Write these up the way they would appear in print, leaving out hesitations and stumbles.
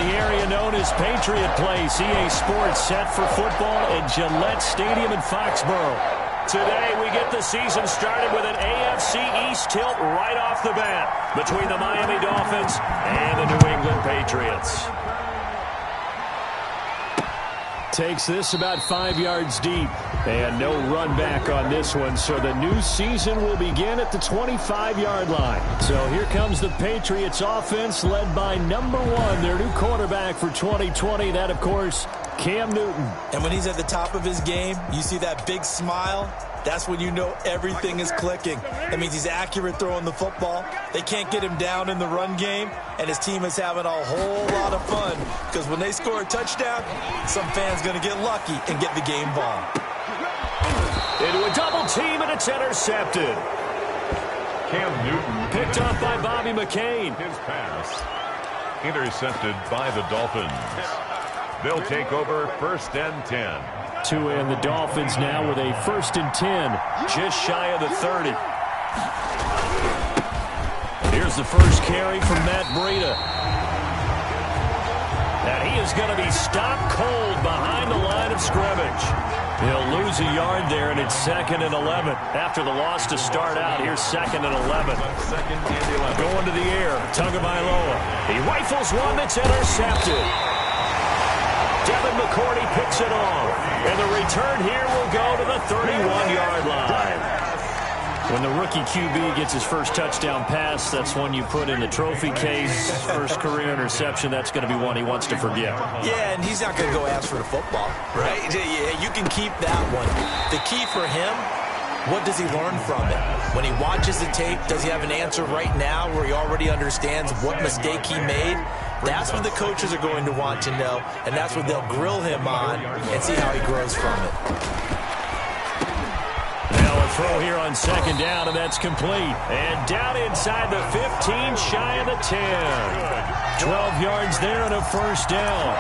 the area known as Patriot Place, EA Sports set for football at Gillette Stadium in Foxborough. Today, we get the season started with an AFC East tilt right off the bat between the Miami Dolphins and the New England Patriots. Takes this about 5 yards deep. And no run back on this one, so the new season will begin at the 25-yard line. So here comes the Patriots offense led by number 1, their new quarterback for 2020. That, of course, Cam Newton. And when he's at the top of his game, you see that big smile. That's when you know everything is clicking. That means he's accurate throwing the football. They can't get him down in the run game, and his team is having a whole lot of fun because when they score a touchdown, some fan's going to get lucky and get the game ball. Into a double team, and it's intercepted. Cam Newton picked up by Bobby McCain. His pass intercepted by the Dolphins. They'll take over 1st and 10. Tua and the Dolphins now with a 1st and 10, just shy of the 30. Here's the first carry from Matt Breida. And he is going to be stopped cold behind the line of scrimmage. He'll lose a yard there, and it's 2nd and 11. After the loss to start out, here's 2nd and 11. 2nd and 11. Going to the air, Tagovailoa. He rifles one that's intercepted. Devin McCourty picks it off. And the return here will go to the 31-yard line. When the rookie QB gets his first touchdown pass, that's one you put in the trophy case. First career interception, that's going to be one he wants to forget. Yeah, and he's not going to go ask for the football, right? Yeah, you can keep that one. The key for him, what does he learn from it? When he watches the tape, does he have an answer right now where he already understands what mistake he made? That's what the coaches are going to want to know, and that's what they'll grill him on and see how he grows from it. Now a throw here on 2nd down, and that's complete. And down inside the 15, shy of the 10. 12 yards there and a 1st down.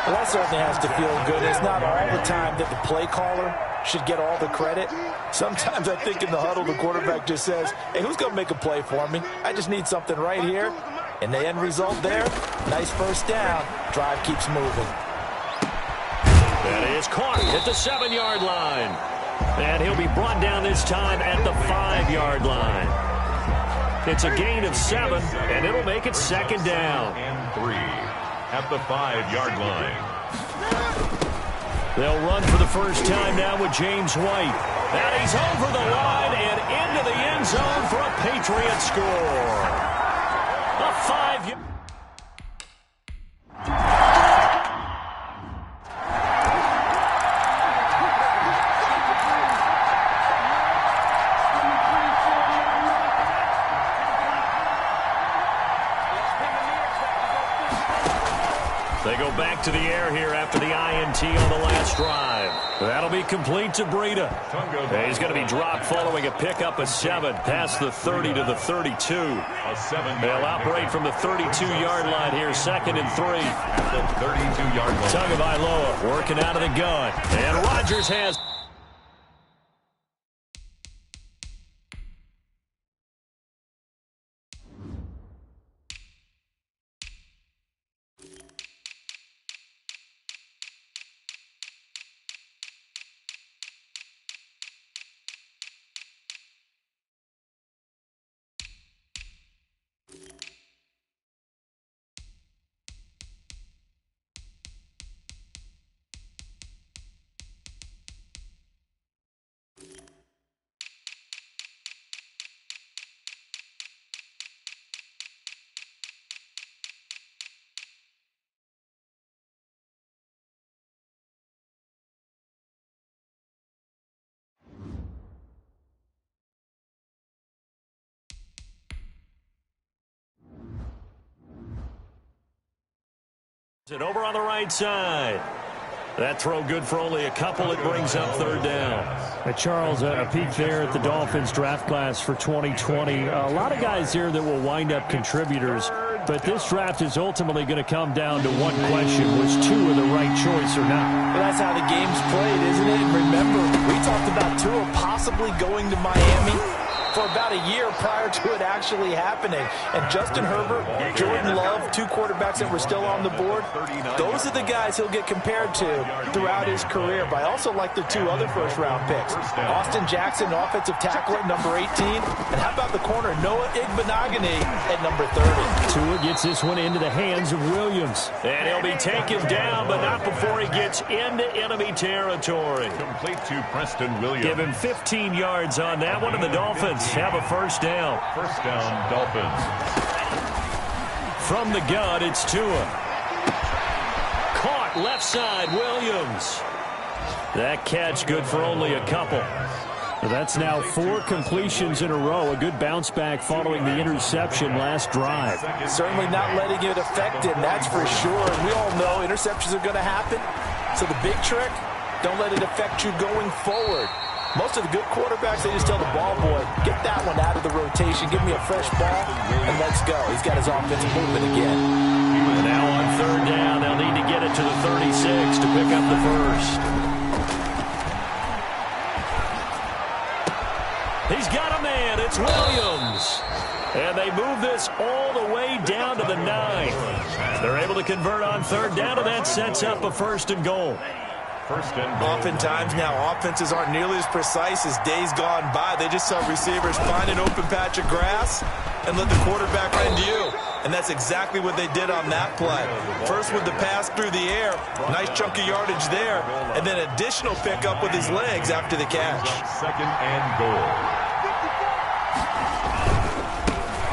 Well, that certainly has to feel good. It's not all the time that the play caller should get all the credit. Sometimes I think in the huddle, the quarterback just says, hey, who's going to make a play for me? I just need something right here. And the end result there, nice 1st down. Drive keeps moving. That is caught at the 7-yard line. And he'll be brought down this time at the 5-yard line. It's a gain of 7, and it'll make it 2nd down. And 3 at the 5-yard line. They'll run for the first time now with James White. And he's over the line and into the end zone for a Patriot score. A 5-yard. They go back to the air here after the INT on the last drive. That'll be complete to Breida. He's going to be dropped following a pickup of 7 past the 30 to the 32. They'll operate from the 32-yard line here, 2nd and 3. At the 32-yard line. Tagovailoa working out of the gun. And Rodgers has... It over on the right side. That throw good for only a couple. It brings up 3rd down. Charles, a peek there at the Dolphins draft class for 2020. A lot of guys here that will wind up contributors. But this draft is ultimately going to come down to one question. Was Tua the right choice or not? Well, that's how the game's played, isn't it? And remember, we talked about Tua possibly going to Miami. for about a year prior to it actually happening. And Justin Herbert, Jordan Love, two quarterbacks that were still on the board, those are the guys he'll get compared to throughout his career. But I also like the two other first-round picks. Austin Jackson, offensive tackle at number 18. And how about the corner, Noah Igbenogany at number 30. Tua gets this one into the hands of Williams. And he'll be taken down, but not before he gets into enemy territory. Complete to Preston Williams. Give him 15 yards on that one, and the Dolphins have a first down. First down, Dolphins. From the gun, it's Tua. Caught left side, Williams. That catch good for only a couple. That's now 4 completions in a row. A good bounce back following the interception last drive. Certainly not letting it affect him, that's for sure. And we all know interceptions are going to happen. So the big trick, don't let it affect you going forward. Most of the good quarterbacks, they just tell the ball boy, get that one out of the rotation, give me a fresh ball, and let's go. He's got his offensive movement again. And now on third down, they'll need to get it to the 36 to pick up the first. He's got a man. It's Williams. And they move this all the way down to the 9. They're able to convert on third down, and that sets up a first and goal. Oftentimes now, offenses aren't nearly as precise as days gone by. They just saw receivers find an open patch of grass and let the quarterback find you. And that's exactly what they did on that play. First with the pass through the air, nice chunk of yardage there, and then additional pickup with his legs after the catch. Second and goal.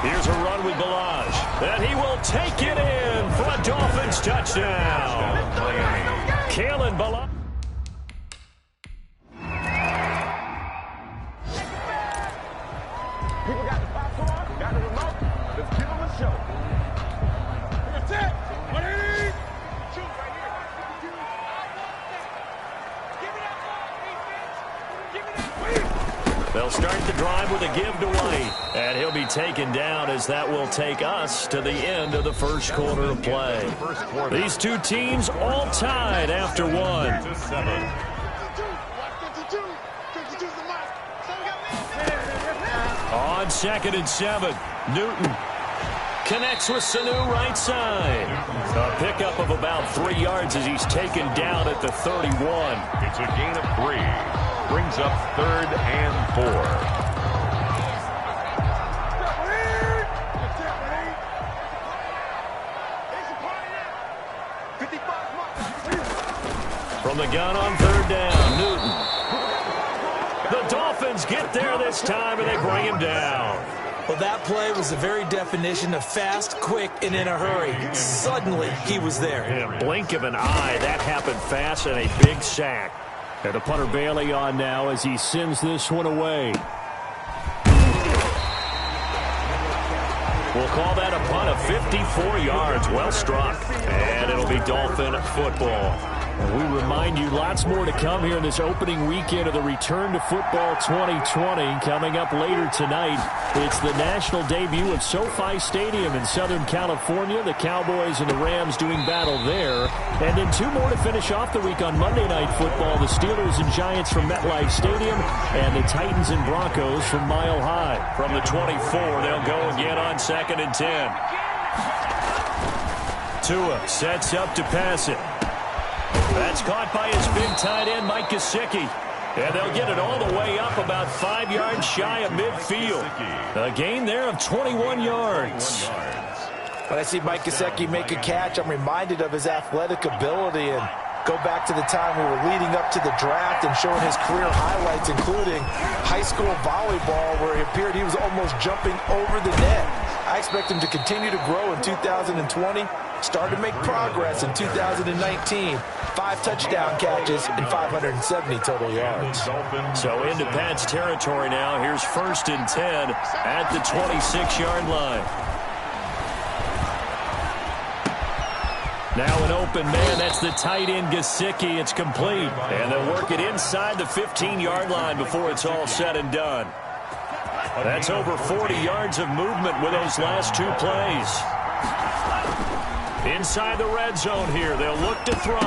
Here's a run with Balaj, and he will take it in for a Dolphins touchdown. Kalen Balaj. People got the popcorn, got the remote. Let's give them a show. That's it. Ready? Shoot right here. Give me that ball, defense. Give me that. They'll start the drive with a give to White, and he'll be taken down as that will take us to the end of the first quarter of play. These two teams all tied after one. 52's the mark. On 2nd and 7, Newton connects with Sanu right side. A pickup of about 3 yards as he's taken down at the 31. It's a gain of 3. Brings up 3rd and 4. From the gun on 3rd down, Newton. The Dolphins get there this time, and they bring him down. Well, that play was the very definition of fast, quick, and in a hurry. Suddenly, he was there. In a blink of an eye, that happened fast, and a big sack. And the punter Bailey on now as he sends this one away. We'll call that a punt of 54 yards. Well struck. And it'll be Dolphin football. We remind you lots more to come here in this opening weekend of the Return to Football 2020. Coming up later tonight, it's the national debut of SoFi Stadium in Southern California. The Cowboys and the Rams doing battle there. And then 2 more to finish off the week on Monday Night Football. The Steelers and Giants from MetLife Stadium and the Titans and Broncos from Mile High. From the 24, they'll go again on 2nd and 10. Tua sets up to pass it. That's caught by his big tight end, Mike Gesicki. And they'll get it all the way up about 5 yards shy of midfield. A gain there of 21 yards. When I see Mike Gesicki make a catch, I'm reminded of his athletic ability and go back to the time we were leading up to the draft and showing his career highlights, including high school volleyball, where it appeared he was almost jumping over the net. I expect him to continue to grow in 2020. Started to make progress in 2019. 5 touchdown catches and 570 total yards. So into Pat's territory now. Here's 1st and 10 at the 26-yard line. Now an open man. That's the tight end Gesicki. It's complete. And they'll work it inside the 15-yard line before it's all said and done. That's over 40 yards of movement with those last 2 plays. Inside the red zone here, they'll look to throw.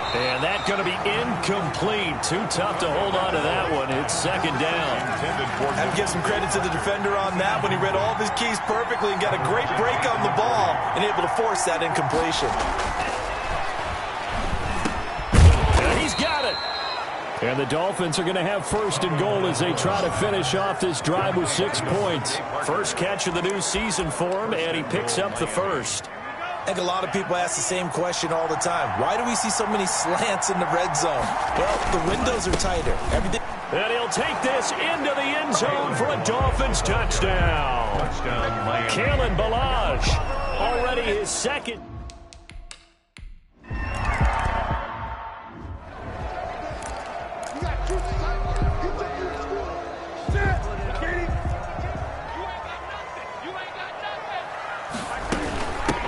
And that's going to be incomplete. Too tough to hold on to that one. It's second down. I have to give some credit to the defender on that when he read all of his keys perfectly and got a great break on the ball and able to force that incompletion. And he's got it. And the Dolphins are going to have first and goal as they try to finish off this drive with 6 points. First catch of the new season for him, and he picks up the first. I think a lot of people ask the same question all the time. Why do we see so many slants in the red zone? Well, the windows are tighter. Everything. And he'll take this into the end zone for a Dolphins touchdown. Kalen Ballage, already his second.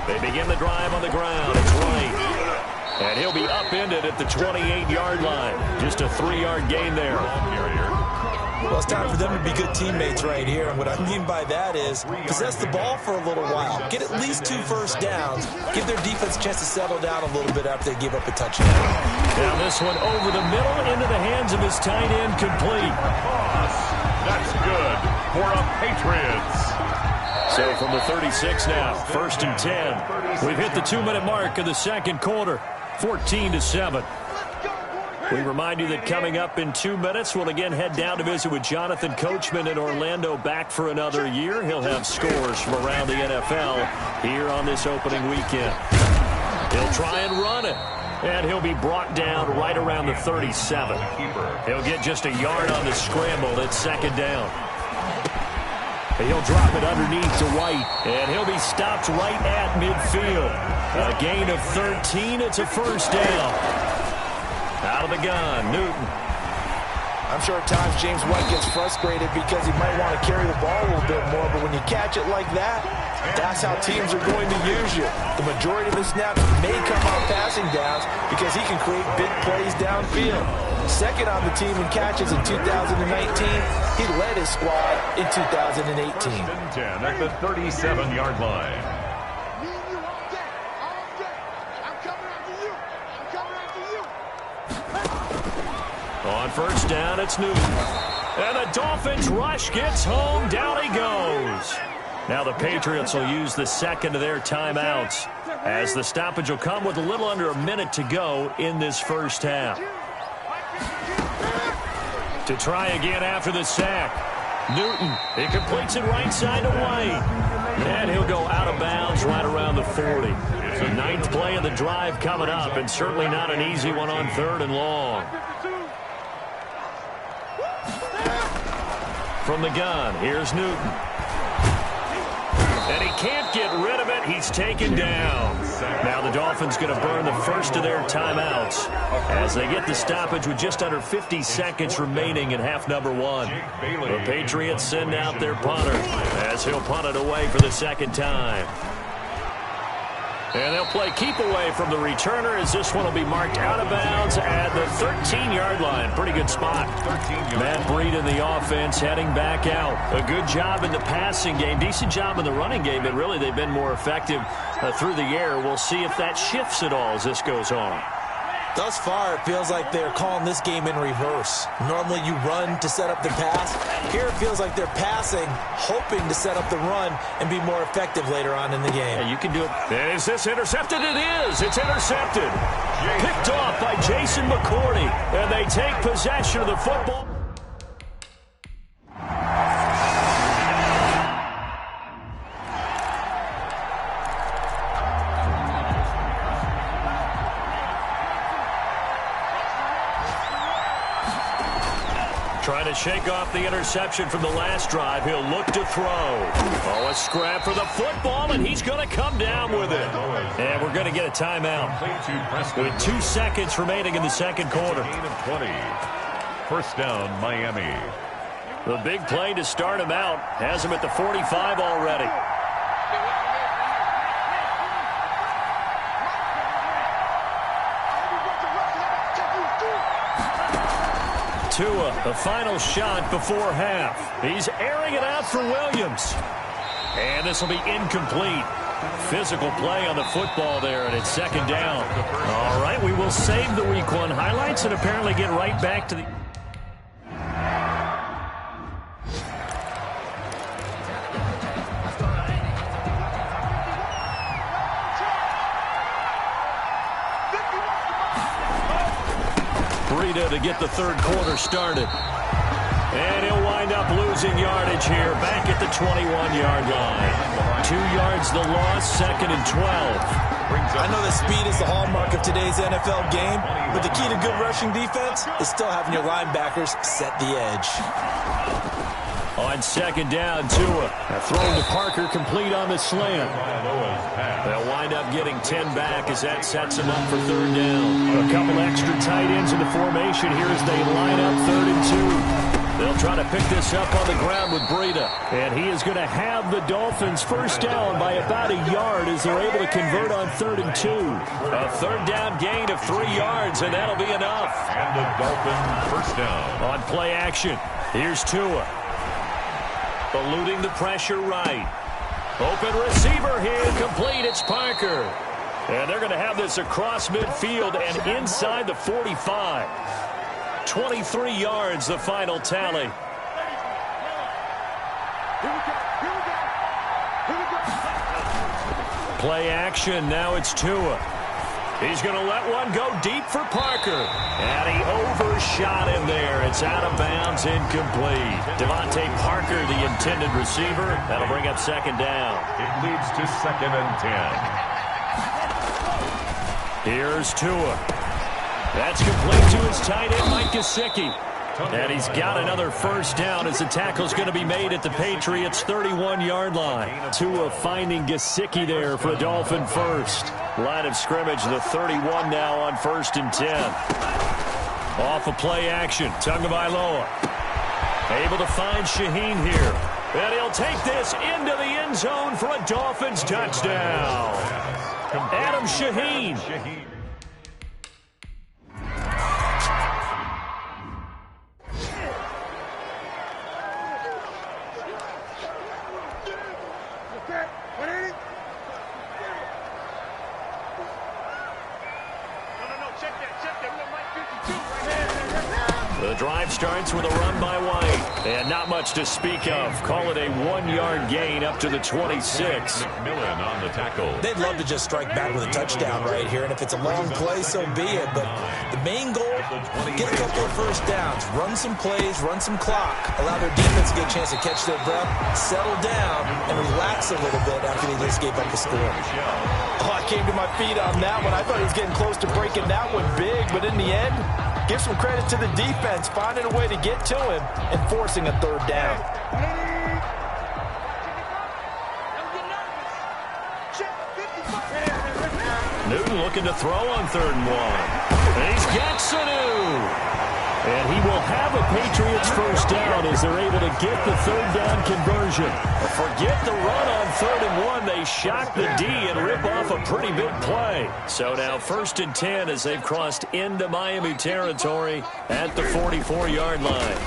They begin the drive on the ground. It's right. And he'll be upended at the 28-yard line. Just a 3-yard gain there. Well, it's time for them to be good teammates right here. And what I mean by that is possess the ball for a little while. Get at least 2 first downs. Give their defense a chance to settle down a little bit after they give up a touchdown. Now this one over the middle into the hands of his tight end, complete. That's good for a Patriots. So from the 36 now, first and 10. We've hit the 2-minute mark of the second quarter, 14-7. We remind you that coming up in 2 minutes, we'll again head down to visit with Jonathan Coachman in Orlando, back for another year. He'll have scores from around the NFL here on this opening weekend. He'll try and run it, and he'll be brought down right around the 37. He'll get just a yard on the scramble. It's second down. He'll drop it underneath to White, and he'll be stopped right at midfield. A gain of 13. It's a first down. Out of the gun, Newton. I'm sure at times James White gets frustrated because he might want to carry the ball a little bit more, but when you catch it like that, that's how teams are going to use you. The majority of his snaps may come on passing downs because he can create big plays downfield. Second on the team in catches in 2019. He led his squad in 2018. First and 10 at the 37-yard line. On first down, it's Newton. And the Dolphins rush gets home. Down he goes. Now the Patriots will use the second of their timeouts as the stoppage will come with a little under a minute to go in this first half. To try again after the sack. Newton, he completes it right side to White. And he'll go out of bounds right around the 40. The 9th play of the drive coming up, and certainly not an easy one on 3rd and long. From the gun, here's Newton. And he can't get rid of it. He's taken down. Now the Dolphins going to burn the first of their timeouts as they get the stoppage with just under 50 seconds remaining in half number 1. The Patriots send out their punter as he'll punt it away for the second time. And they'll play keep away from the returner as this one will be marked out of bounds at the 13-yard line. Pretty good spot. Matt Breed in the offense heading back out. A good job in the passing game. Decent job in the running game, but really they've been more effective through the air. We'll see if that shifts at all as this goes on. Thus far, it feels like they're calling this game in reverse. Normally you run to set up the pass. Here it feels like they're passing, hoping to set up the run and be more effective later on in the game. Yeah, you can do it. Is this intercepted? It is. It's intercepted. Picked off by Jason McCourty. And they take possession of the football. Trying to shake off the interception from the last drive. He'll look to throw. Oh, a scrap for the football, and he's going to come down with it. And we're going to get a timeout with 2 seconds remaining in the second quarter. First down, Miami. The big play to start him out has him at the 45 already. Tua, the final shot before half. He's airing it out for Williams. And this will be incomplete. Physical play on the football there, and it's second down. All right, we will save the Week 1 highlights and apparently get right back to the... to get the third quarter started. And he'll wind up losing yardage here, back at the 21-yard line. 2 yards the loss, second and 12. I know that speed is the hallmark of today's NFL game, but the key to good rushing defense is still having your linebackers set the edge. On second down, Tua. Thrown to Parker, complete on the slant. They'll wind up getting 10 back as that sets them up for third down. A couple extra tight ends in the formation here as they line up third and 2. They'll try to pick this up on the ground with Breida. And he is going to have the Dolphins first down by about a yard as they're able to convert on third and 2. A third down gain of 3 yards, and that'll be enough. And the Dolphins first down. On play action, here's Tua. Eluding the pressure right. Open receiver here, complete, it's Parker. And they're going to have this across midfield and inside the 45. 23 yards, the final tally. Play action, now it's Tua. He's going to let one go deep for Parker. And he overshot him there. It's out of bounds, incomplete. Devontae Parker, the intended receiver. That'll bring up second down. It leads to second and 10. Here's Tua. That's complete to his tight end, Mike Gesicki. And he's got another first down as the tackle's going to be made at the Patriots' 31-yard line. Tua finding Gesicki there for a Dolphin first. Line of scrimmage, the 31 now on first and 10. Off of play action, Tagovailoa. Able to find Shaheen here. And he'll take this into the end zone for a Dolphins touchdown. Adam Shaheen. The drive starts with a run by White. And not much to speak of. Call it a 1-yard gain up to the 26. McMillan on the tackle. They'd love to just strike back with a touchdown right here, and if it's a long play, so be it. But the main goal, get a couple of first downs, run some plays, run some clock, allow their defense to get a chance to catch their breath, settle down, and relax a little bit after they just gave up the score. Oh, I came to my feet on that one. I thought he was getting close to breaking that one big, but in the end, give some credit to the defense, finding a way to get to him and forcing a third down. Newton looking to throw on third and 1. And he's got Sanu. And he will have a Patriots first down as they're able to get the third down conversion. Forget the run on third and 1. They shock the D and rip off a pretty big play. So now first and 10 as they've crossed into Miami territory at the 44-yard line.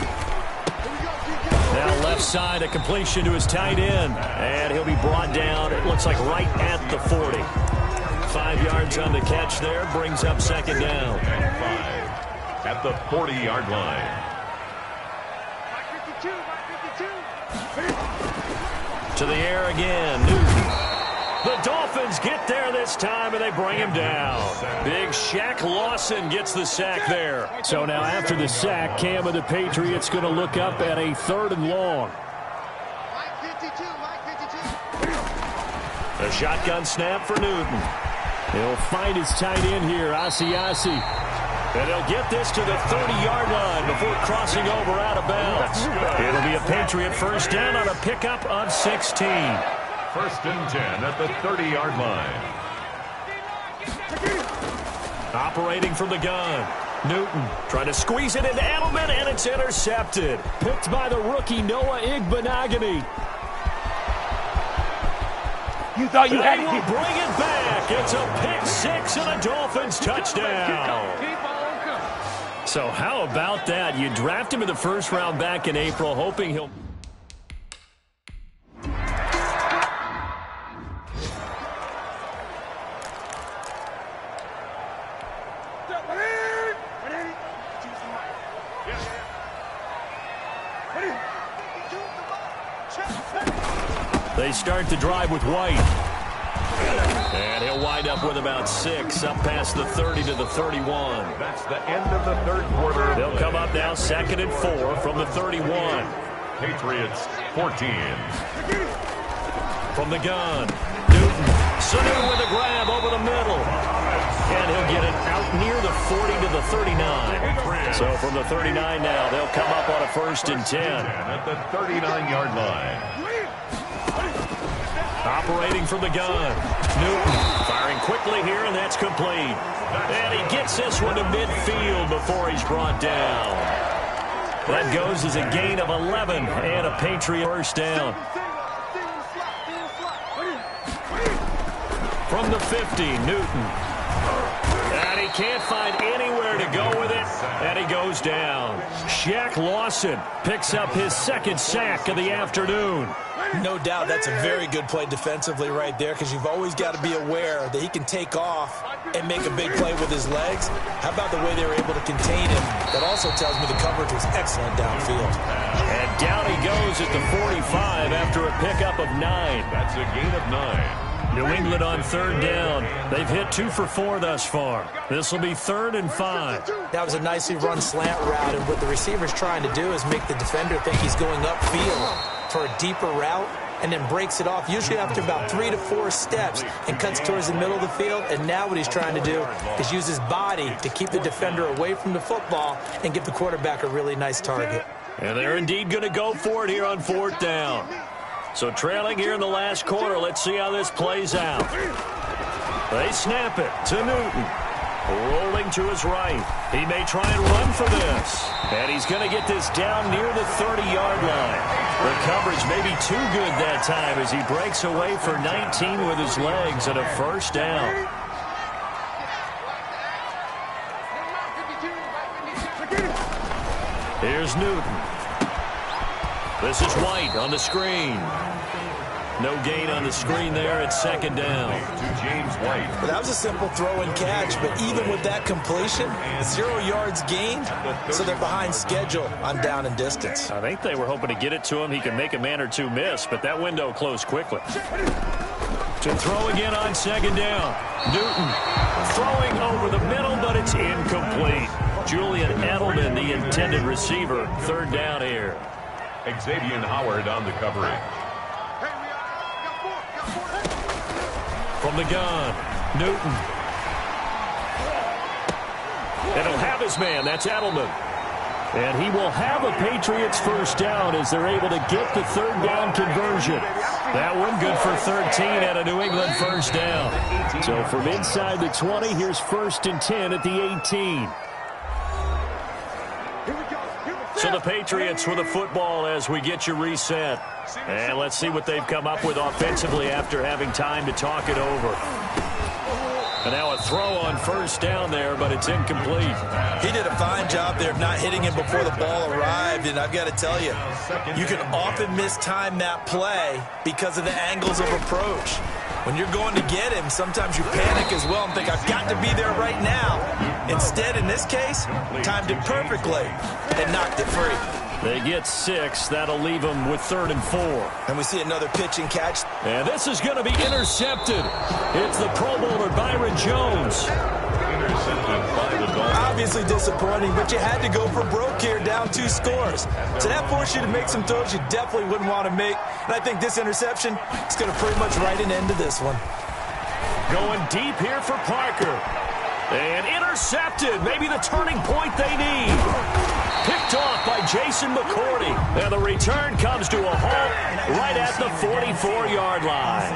Now left side, a completion to his tight end. And he'll be brought down, it looks like right at the 40. 5 yards on the catch there, brings up second down. And 5 at the 40-yard line. To the air again, Newton. The Dolphins get there this time, and they bring him down. Big Shaq Lawson gets the sack there. So now after the sack, Cam of the Patriots going to look up at a third and long. A shotgun snap for Newton. He'll find his tight end here, Asiasi. And they'll get this to the 30-yard line before crossing over out of bounds. It'll be a Patriot first down on a pickup of 16. First and 10 at the 30-yard line. Operating from the gun. Newton trying to squeeze it into Edelman, and it's intercepted. Picked by the rookie Noah Igbenogany. You thought you had it. Will bring it back. It's a pick six and a Dolphins touchdown. So how about that? You draft him in the first round back in April, hoping he'll... They start the drive with White. And he'll wind up with about 6, up past the 30 to the 31. That's the end of the third quarter. They'll come up now 2nd and 4 from the 31. Patriots 14. From the gun, Newton. Sanu with a grab over the middle. And he'll get it out near the 40 to the 39. So from the 39 now, they'll come up on a 1st and 10. At the 39-yard line. Operating from the gun. Newton firing quickly here, and that's complete. And he gets this one to midfield before he's brought down. That goes as a gain of 11 and a Patriot first down. From the 50, Newton. And he can't find anywhere to go with it, and he goes down. Shaq Lawson picks up his 2nd sack of the afternoon. No doubt that's a very good play defensively right there, because you've always got to be aware that he can take off and make a big play with his legs. How about the way they were able to contain him? That also tells me the coverage was excellent downfield. And down he goes at the 45 after a pickup of 9. That's a gain of 9. New England on 3rd down. They've hit 2 for 4 thus far. This will be 3rd and 5. That was a nicely run slant route, and what the receiver's trying to do is make the defender think he's going upfield for a deeper route, and then breaks it off, usually after about 3 to 4 steps, and cuts towards the middle of the field. And now what he's trying to do is use his body to keep the defender away from the football and give the quarterback a really nice target. And they're indeed going to go for it here on 4th down. So trailing here in the last quarter, let's see how this plays out. They snap it to Newton. Rolling to his right. He may try and run for this. And he's going to get this down near the 30-yard line. The coverage may be too good that time as he breaks away for 19 with his legs and a 1st down. Here's Newton. This is White on the screen. No gain on the screen there at 2nd down. To James White. Well, that was a simple throw and catch, but even with that completion, 0 yards gained, so they're behind schedule on down and distance. I think they were hoping to get it to him. He can make a man or two miss, but that window closed quickly. To throw again on 2nd down. Newton throwing over the middle, but it's incomplete. Julian Edelman, the intended receiver. 3rd down here. Xavier Howard on the coverage. From the gun, Newton. And he'll have his man. That's Edelman. And he will have a Patriots 1st down as they're able to get the 3rd down conversion. That one good for 13 and a New England 1st down. So from inside the 20, here's 1st and 10 at the 18. So the Patriots with the football as we get you reset. And let's see what they've come up with offensively after having time to talk it over. And now a throw on 1st down there, but it's incomplete. He did a fine job there of not hitting him before the ball arrived, and I've got to tell you, you can often mistime that play because of the angles of approach. When you're going to get him, sometimes you panic as well and think, I've got to be there right now. Instead, in this case, timed it perfectly and knocked it free. They get 6. That'll leave them with 3rd and 4. And we see another pitch and catch. And this is going to be intercepted. It's the Pro Bowler Byron Jones. Intercepted by the Dolphins. Obviously disappointing, but you had to go for broke here, down 2 scores. So that forced you to make some throws you definitely wouldn't want to make. And I think this interception is going to pretty much write an end to this one. Going deep here for Parker. And intercepted. Maybe the turning point they need. Picked off by Jason McCourty. And the return comes to a halt right at the 44-yard line.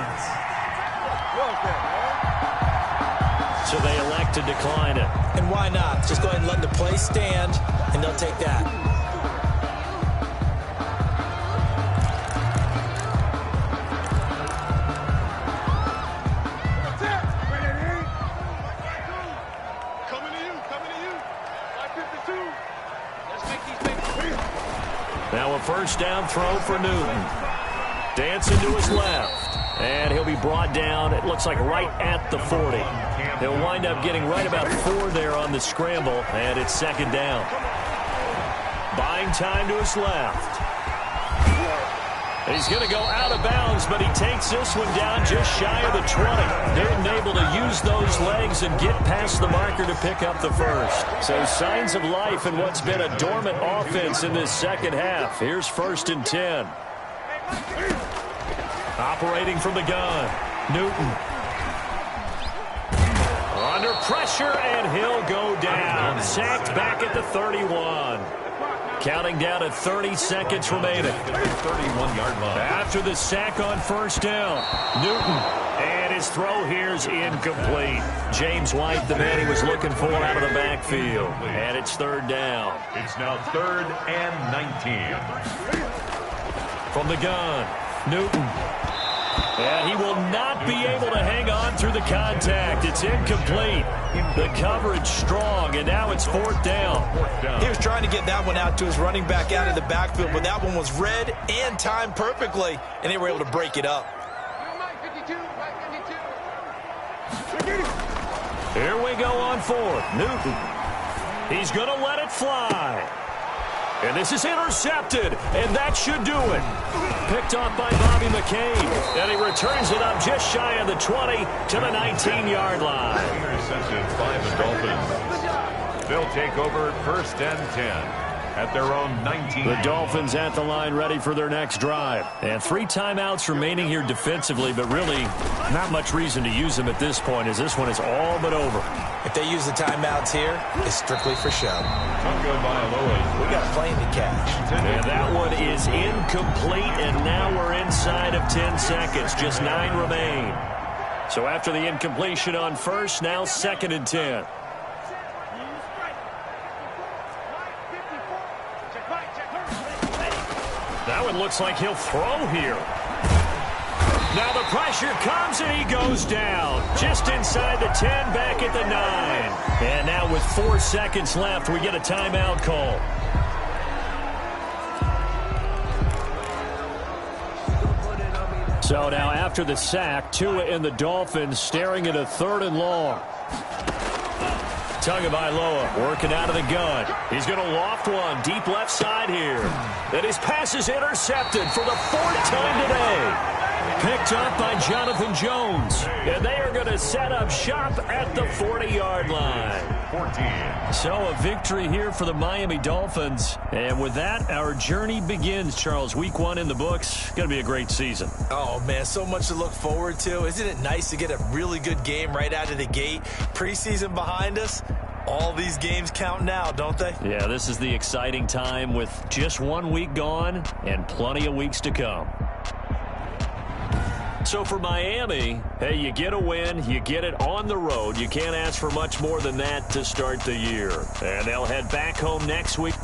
So they elect to decline it. And why not? Just go ahead and let the play stand, and they'll take that. Now a 1st down throw for Newton. Dancing to his left. And he'll be brought down, it looks like right at the 40. He'll wind up getting right about 4 there on the scramble, and it's 2nd down. Buying time to his left. He's going to go out of bounds, but he writes this one down just shy of the 20. Newton able to use those legs and get past the marker to pick up the first. So signs of life in what's been a dormant offense in this second half. Here's 1st and 10. Operating from the gun, Newton. Under pressure, and he'll go down. Sacked back at the 31. Counting down at 30 seconds remaining. 31-yard line. After the sack on 1st down, Newton. And his throw here's incomplete. James White, the man he was looking for out of the backfield. And it's 3rd down. It's now 3rd and 19. From the gun, Newton. And he will not be able to hang on through the contact. It's incomplete. The coverage strong, and now it's 4th down. He was trying to get that one out to his running back out of the backfield, but that one was read and timed perfectly, and they were able to break it up. Here we go on 4th. Newton. He's going to let it fly. And this is intercepted, and that should do it. Picked off by Bobby McCabe, and he returns it up just shy of the 20 to the 19-yard line. Intercepted by the Dolphins. They'll take over 1st and 10 at their own 19. The Dolphins at the line ready for their next drive. And 3 timeouts remaining here defensively, but really not much reason to use them at this point as this one is all but over. If they use the timeouts here, it's strictly for show. We got a plane to catch. And that one is incomplete, and now we're inside of 10 seconds. Just 9 remain. So after the incompletion on 1st, now 2nd and 10. That one looks like he'll throw here. Now the pressure comes, and he goes down. Just inside the 10, back at the 9. And now with 4 seconds left, we get a timeout call. So now after the sack, Tua and the Dolphins staring at a 3rd and long. Tagovailoa working out of the gun. He's going to loft one deep left side here. And his pass is intercepted for the 4th time today. Picked up by Jonathan Jones. And they are going to set up shop at the 40-yard line. 14. So a victory here for the Miami Dolphins. And with that, our journey begins, Charles. Week 1 in the books. Going to be a great season. Oh, man, so much to look forward to. Isn't it nice to get a really good game right out of the gate? Preseason behind us. All these games count now, don't they? Yeah, this is the exciting time with just 1 week gone and plenty of weeks to come. So for Miami, hey, you get a win, you get it on the road. You can't ask for much more than that to start the year. And they'll head back home next week.